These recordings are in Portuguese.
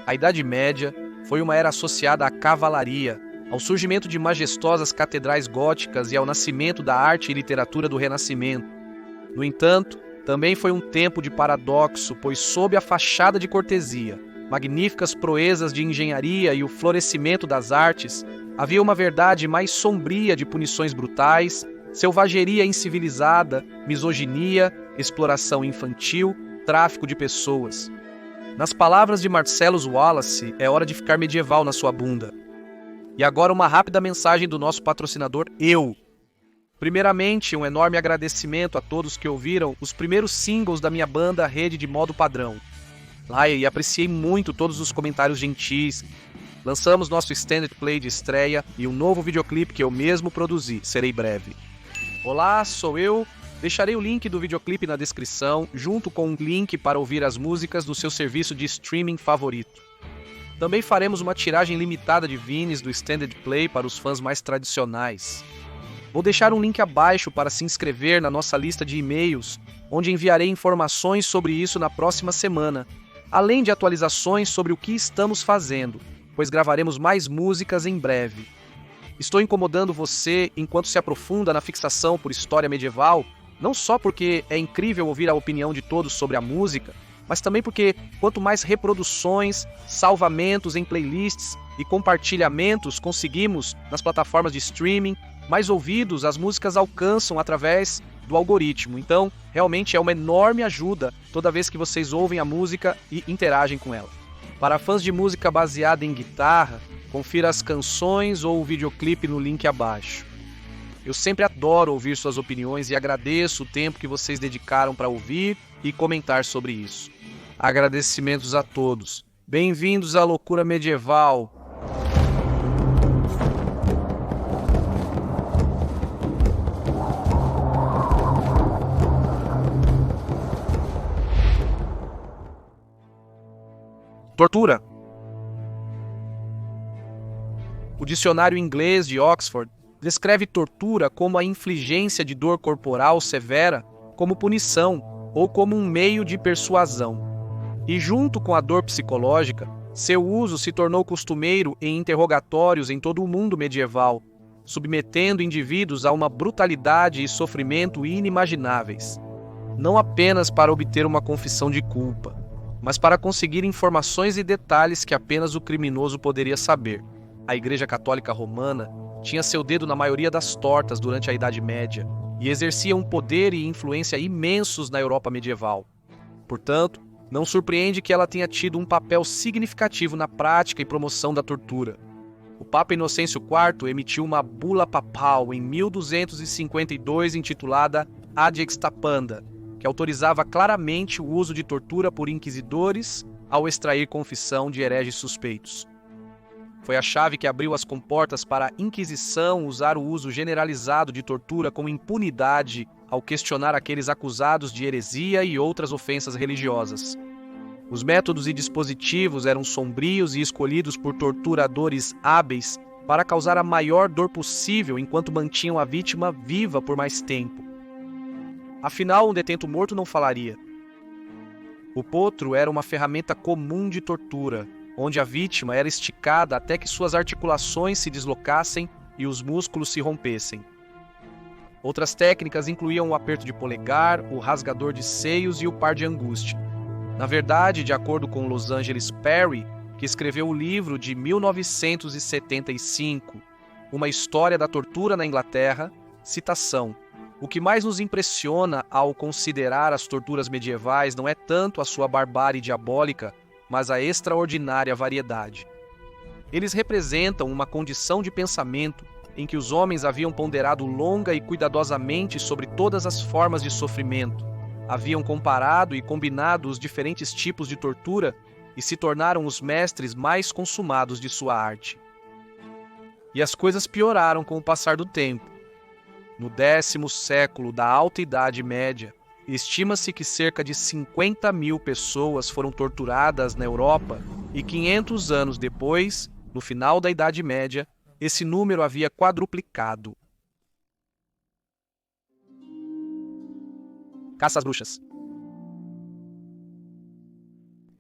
A Idade Média foi uma era associada à cavalaria, ao surgimento de majestosas catedrais góticas e ao nascimento da arte e literatura do Renascimento. No entanto, também foi um tempo de paradoxo, pois sob a fachada de cortesia, magníficas proezas de engenharia e o florescimento das artes, havia uma verdade mais sombria de punições brutais, selvageria incivilizada, misoginia, exploração infantil, tráfico de pessoas. Nas palavras de Marcellus Wallace, é hora de ficar medieval na sua bunda. E agora uma rápida mensagem do nosso patrocinador, eu. Primeiramente, um enorme agradecimento a todos que ouviram os primeiros singles da minha banda Rede de Modo Padrão. E apreciei muito todos os comentários gentis. Lançamos nosso Extended Play de estreia e um novo videoclipe que eu mesmo produzi, serei breve. Olá, sou eu. Deixarei o link do videoclipe na descrição, junto com um link para ouvir as músicas do seu serviço de streaming favorito. Também faremos uma tiragem limitada de vinis do Extended Play para os fãs mais tradicionais. Vou deixar um link abaixo para se inscrever na nossa lista de e-mails, onde enviarei informações sobre isso na próxima semana, além de atualizações sobre o que estamos fazendo, pois gravaremos mais músicas em breve. Estou incomodando você enquanto se aprofunda na fixação por história medieval, não só porque é incrível ouvir a opinião de todos sobre a música, mas também porque quanto mais reproduções, salvamentos em playlists e compartilhamentos conseguimos nas plataformas de streaming, mais ouvidos as músicas alcançam através do algoritmo. Então, realmente é uma enorme ajuda toda vez que vocês ouvem a música e interagem com ela. Para fãs de música baseada em guitarra, confira as canções ou o videoclipe no link abaixo. Eu sempre adoro ouvir suas opiniões e agradeço o tempo que vocês dedicaram para ouvir e comentar sobre isso. Agradecimentos a todos. Bem-vindos à loucura medieval. Tortura. O dicionário inglês de Oxford descreve tortura como a infligência de dor corporal severa como punição ou como um meio de persuasão. E junto com a dor psicológica, seu uso se tornou costumeiro em interrogatórios em todo o mundo medieval, submetendo indivíduos a uma brutalidade e sofrimento inimagináveis, não apenas para obter uma confissão de culpa, mas para conseguir informações e detalhes que apenas o criminoso poderia saber. A Igreja Católica Romana tinha seu dedo na maioria das tortas durante a Idade Média e exercia um poder e influência imensos na Europa medieval. Portanto, não surpreende que ela tenha tido um papel significativo na prática e promoção da tortura. O Papa Inocêncio IV emitiu uma bula papal em 1252 intitulada Ad Extapanda, que autorizava claramente o uso de tortura por inquisidores ao extrair confissão de hereges suspeitos. Foi a chave que abriu as comportas para a Inquisição usar o uso generalizado de tortura com impunidade ao questionar aqueles acusados de heresia e outras ofensas religiosas. Os métodos e dispositivos eram sombrios e escolhidos por torturadores hábeis para causar a maior dor possível enquanto mantinham a vítima viva por mais tempo. Afinal, um detento morto não falaria. O potro era uma ferramenta comum de tortura, onde a vítima era esticada até que suas articulações se deslocassem e os músculos se rompessem. Outras técnicas incluíam o aperto de polegar, o rasgador de seios e o par de angústia. Na verdade, de acordo com Los Angeles Perry, que escreveu o livro de 1975, Uma História da Tortura na Inglaterra, citação: "O que mais nos impressiona ao considerar as torturas medievais não é tanto a sua barbárie diabólica, mas a extraordinária variedade. Eles representam uma condição de pensamento em que os homens haviam ponderado longa e cuidadosamente sobre todas as formas de sofrimento, haviam comparado e combinado os diferentes tipos de tortura e se tornaram os mestres mais consumados de sua arte. E as coisas pioraram com o passar do tempo. No 10º século da Alta Idade Média, estima-se que cerca de 50.000 pessoas foram torturadas na Europa e 500 anos depois, no final da Idade Média, esse número havia quadruplicado. Caça às bruxas.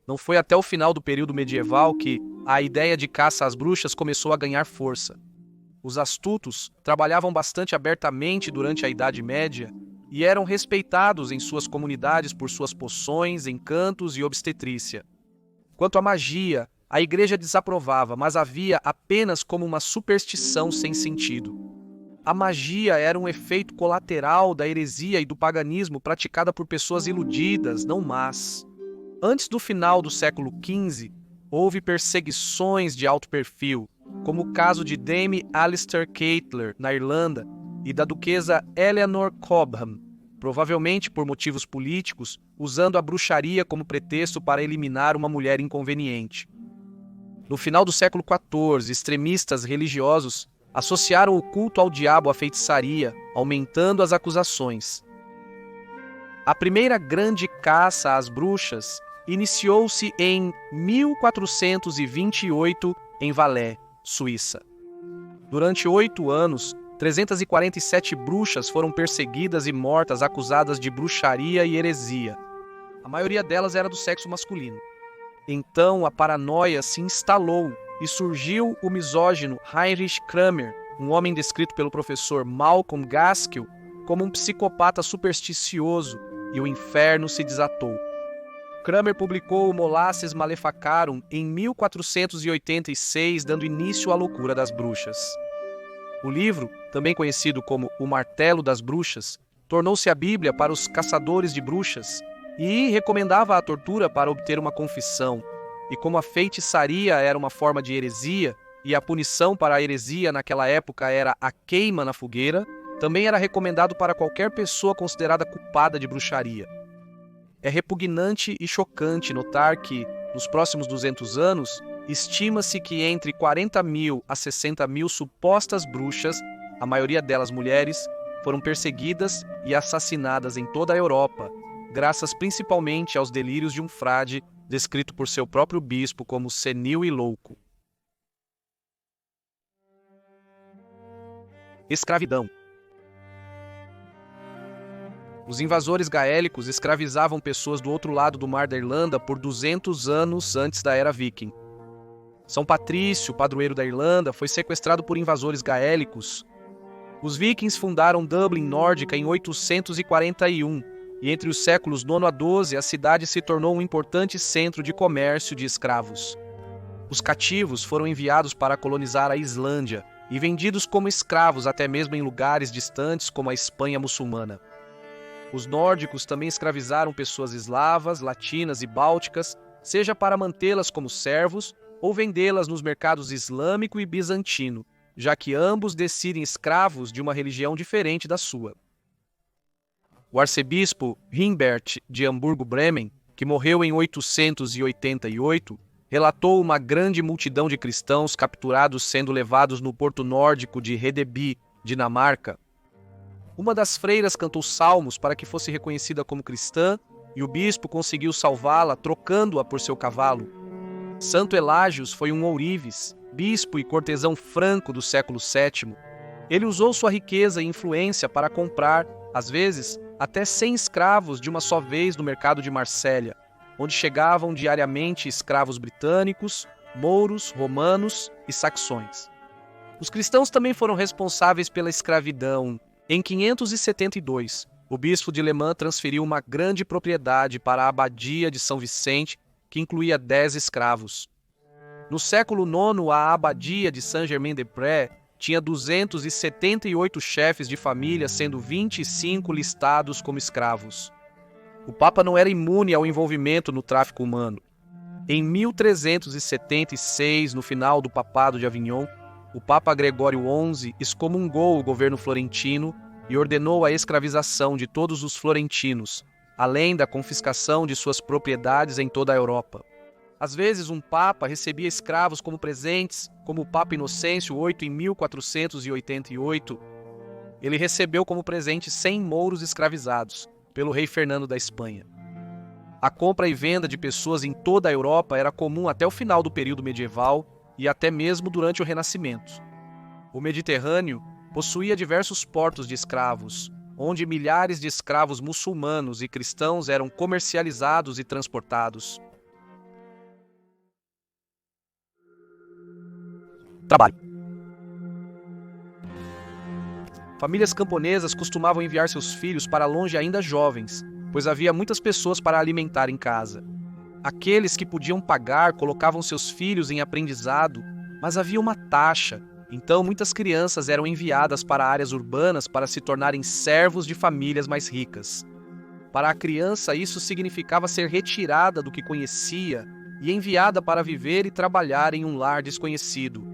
Não foi até o final do período medieval que a ideia de caça às bruxas começou a ganhar força. Os astutos trabalhavam bastante abertamente durante a Idade Média e eram respeitados em suas comunidades por suas poções, encantos e obstetrícia. Quanto à magia, a Igreja desaprovava, mas havia apenas como uma superstição sem sentido. A magia era um efeito colateral da heresia e do paganismo praticada por pessoas iludidas, não más. Antes do final do século XV, houve perseguições de alto perfil, como o caso de Dame Alistair Caitler, na Irlanda, e da duquesa Eleanor Cobham, provavelmente por motivos políticos, usando a bruxaria como pretexto para eliminar uma mulher inconveniente. No final do século XIV, extremistas religiosos associaram o culto ao diabo à feitiçaria, aumentando as acusações. A primeira grande caça às bruxas iniciou-se em 1428 em Valais, Suíça. Durante 8 anos, 347 bruxas foram perseguidas e mortas acusadas de bruxaria e heresia. A maioria delas era do sexo masculino. Então a paranoia se instalou e surgiu o misógino Heinrich Kramer, um homem descrito pelo professor Malcolm Gaskill como um psicopata supersticioso, e o inferno se desatou. Kramer publicou o Mollasses Maleficarum em 1486, dando início à loucura das bruxas. O livro, também conhecido como O Martelo das Bruxas, tornou-se a Bíblia para os caçadores de bruxas e recomendava a tortura para obter uma confissão. E como a feitiçaria era uma forma de heresia, e a punição para a heresia naquela época era a queima na fogueira, também era recomendado para qualquer pessoa considerada culpada de bruxaria. É repugnante e chocante notar que, nos próximos 200 anos, estima-se que entre 40 mil a 60 mil supostas bruxas, a maioria delas mulheres, foram perseguidas e assassinadas em toda a Europa, graças principalmente aos delírios de um frade descrito por seu próprio bispo como senil e louco. Escravidão. Os invasores gaélicos escravizavam pessoas do outro lado do Mar da Irlanda por 200 anos antes da Era Viking. São Patrício, padroeiro da Irlanda, foi sequestrado por invasores gaélicos. Os vikings fundaram Dublin Nórdica em 841, e entre os séculos IX a XII a cidade se tornou um importante centro de comércio de escravos. Os cativos foram enviados para colonizar a Islândia e vendidos como escravos até mesmo em lugares distantes como a Espanha muçulmana. Os nórdicos também escravizaram pessoas eslavas, latinas e bálticas, seja para mantê-las como servos ou vendê-las nos mercados islâmico e bizantino, já que ambos decidem escravos de uma religião diferente da sua. O arcebispo Humbert de Hamburgo-Bremen, que morreu em 888, relatou uma grande multidão de cristãos capturados sendo levados no porto nórdico de Hedeby, Dinamarca. Uma das freiras cantou salmos para que fosse reconhecida como cristã, e o bispo conseguiu salvá-la trocando-a por seu cavalo. Santo Elágios foi um ourives, bispo e cortesão franco do século VII. Ele usou sua riqueza e influência para comprar, às vezes, até 100 escravos de uma só vez no mercado de Marsella, onde chegavam diariamente escravos britânicos, mouros, romanos e saxões. Os cristãos também foram responsáveis pela escravidão. Em 572, o bispo de Le Mans transferiu uma grande propriedade para a abadia de São Vicente, que incluía 10 escravos. No século IX, a abadia de Saint-Germain-des-Prés tinha 278 chefes de família, sendo 25 listados como escravos. O Papa não era imune ao envolvimento no tráfico humano. Em 1376, no final do Papado de Avignon, o Papa Gregório XI excomungou o governo florentino e ordenou a escravização de todos os florentinos, além da confiscação de suas propriedades em toda a Europa. Às vezes, um papa recebia escravos como presentes, como o Papa Inocêncio VIII em 1488. Ele recebeu como presente 100 mouros escravizados pelo rei Fernando da Espanha. A compra e venda de pessoas em toda a Europa era comum até o final do período medieval e até mesmo durante o Renascimento. O Mediterrâneo possuía diversos portos de escravos, onde milhares de escravos muçulmanos e cristãos eram comercializados e transportados. Trabalho. Famílias camponesas costumavam enviar seus filhos para longe ainda jovens, pois havia muitas pessoas para alimentar em casa. Aqueles que podiam pagar colocavam seus filhos em aprendizado, mas havia uma taxa, então muitas crianças eram enviadas para áreas urbanas para se tornarem servos de famílias mais ricas. Para a criança, isso significava ser retirada do que conhecia e enviada para viver e trabalhar em um lar desconhecido.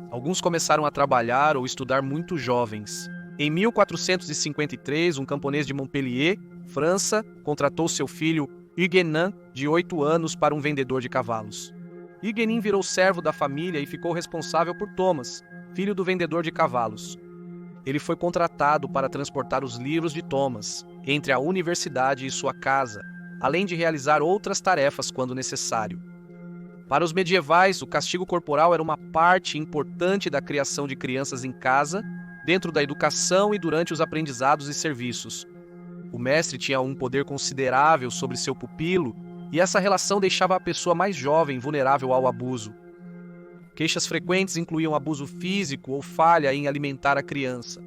Alguns começaram a trabalhar ou estudar muito jovens. Em 1453, um camponês de Montpellier, França, contratou seu filho Huguenin, de 8 anos, para um vendedor de cavalos. Huguenin virou servo da família e ficou responsável por Thomas, filho do vendedor de cavalos. Ele foi contratado para transportar os livros de Thomas entre a universidade e sua casa, além de realizar outras tarefas quando necessário. Para os medievais, o castigo corporal era uma parte importante da criação de crianças em casa, dentro da educação e durante os aprendizados e serviços. O mestre tinha um poder considerável sobre seu pupilo, e essa relação deixava a pessoa mais jovem vulnerável ao abuso. Queixas frequentes incluíam abuso físico ou falha em alimentar a criança.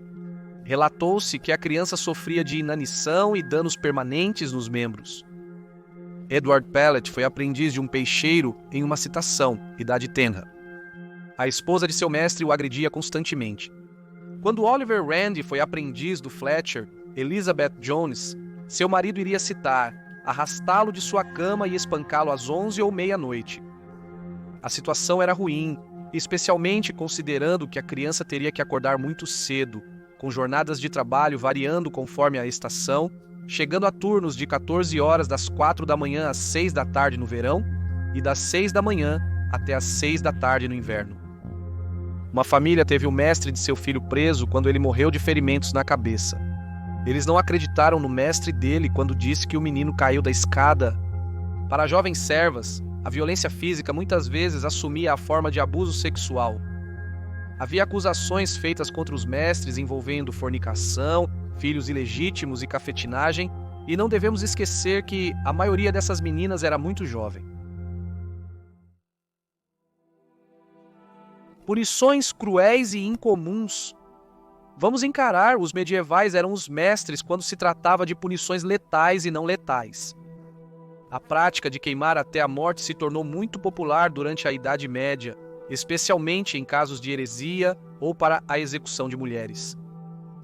Relatou-se que a criança sofria de inanição e danos permanentes nos membros. Edward Pellet foi aprendiz de um peixeiro em uma citação, idade tenra. A esposa de seu mestre o agredia constantemente. Quando Oliver Rand foi aprendiz do Fletcher, Elizabeth Jones, seu marido iria citar, arrastá-lo de sua cama e espancá-lo às 11 ou meia-noite. A situação era ruim, especialmente considerando que a criança teria que acordar muito cedo, com jornadas de trabalho variando conforme a estação, chegando a turnos de 14 horas das 4 da manhã às 6 da tarde no verão e das 6 da manhã até às 6 da tarde no inverno. Uma família teve o mestre de seu filho preso quando ele morreu de ferimentos na cabeça. Eles não acreditaram no mestre dele quando disse que o menino caiu da escada. Para jovens servas, a violência física muitas vezes assumia a forma de abuso sexual. Havia acusações feitas contra os mestres envolvendo fornicação, filhos ilegítimos e cafetinagem, e não devemos esquecer que a maioria dessas meninas era muito jovem. Punições cruéis e incomuns. Vamos encarar, os medievais eram os mestres quando se tratava de punições letais e não letais. A prática de queimar até a morte se tornou muito popular durante a Idade Média, especialmente em casos de heresia ou para a execução de mulheres.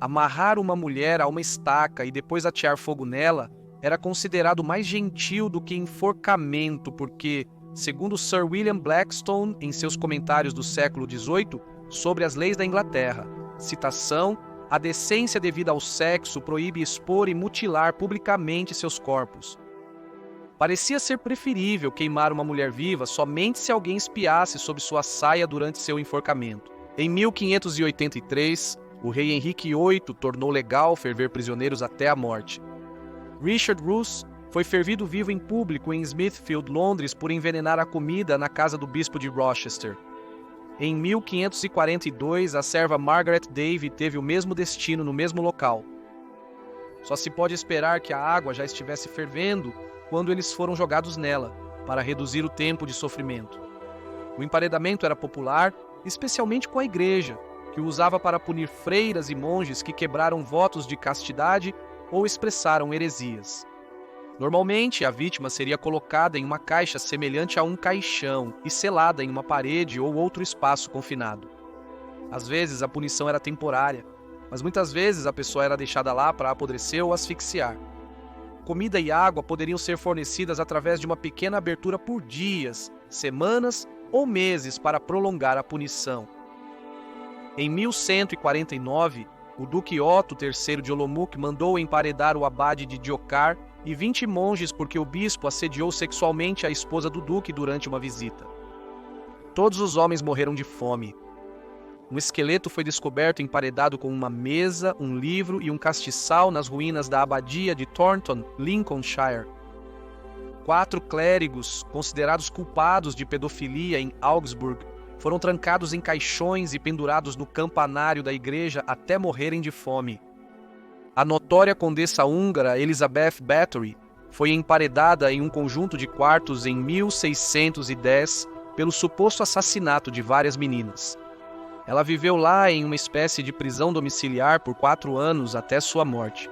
Amarrar uma mulher a uma estaca e depois atear fogo nela era considerado mais gentil do que enforcamento, porque, segundo Sir William Blackstone, em seus comentários do século XVIII sobre as leis da Inglaterra, citação, a decência devida ao sexo proíbe expor e mutilar publicamente seus corpos. Parecia ser preferível queimar uma mulher viva somente se alguém espiasse sob sua saia durante seu enforcamento. Em 1583, o rei Henrique VIII tornou legal ferver prisioneiros até a morte. Richard Roos foi fervido vivo em público em Smithfield, Londres, por envenenar a comida na casa do bispo de Rochester. Em 1542, a serva Margaret Davy teve o mesmo destino no mesmo local. Só se pode esperar que a água já estivesse fervendo quando eles foram jogados nela, para reduzir o tempo de sofrimento. O emparedamento era popular, especialmente com a igreja, que o usava para punir freiras e monges que quebraram votos de castidade ou expressaram heresias. Normalmente, a vítima seria colocada em uma caixa semelhante a um caixão e selada em uma parede ou outro espaço confinado. Às vezes, a punição era temporária, mas muitas vezes a pessoa era deixada lá para apodrecer ou asfixiar. Comida e água poderiam ser fornecidas através de uma pequena abertura por dias, semanas ou meses para prolongar a punição. Em 1149, o duque Otto III de Olomouc mandou emparedar o abade de Diocar e 20 monges porque o bispo assediou sexualmente a esposa do duque durante uma visita. Todos os homens morreram de fome. Um esqueleto foi descoberto emparedado com uma mesa, um livro e um castiçal nas ruínas da abadia de Thornton, Lincolnshire. 4 clérigos, considerados culpados de pedofilia em Augsburg, foram trancados em caixões e pendurados no campanário da igreja até morrerem de fome. A notória condessa húngara Elizabeth Bathory foi emparedada em um conjunto de quartos em 1610 pelo suposto assassinato de várias meninas. Ela viveu lá em uma espécie de prisão domiciliar por 4 anos até sua morte.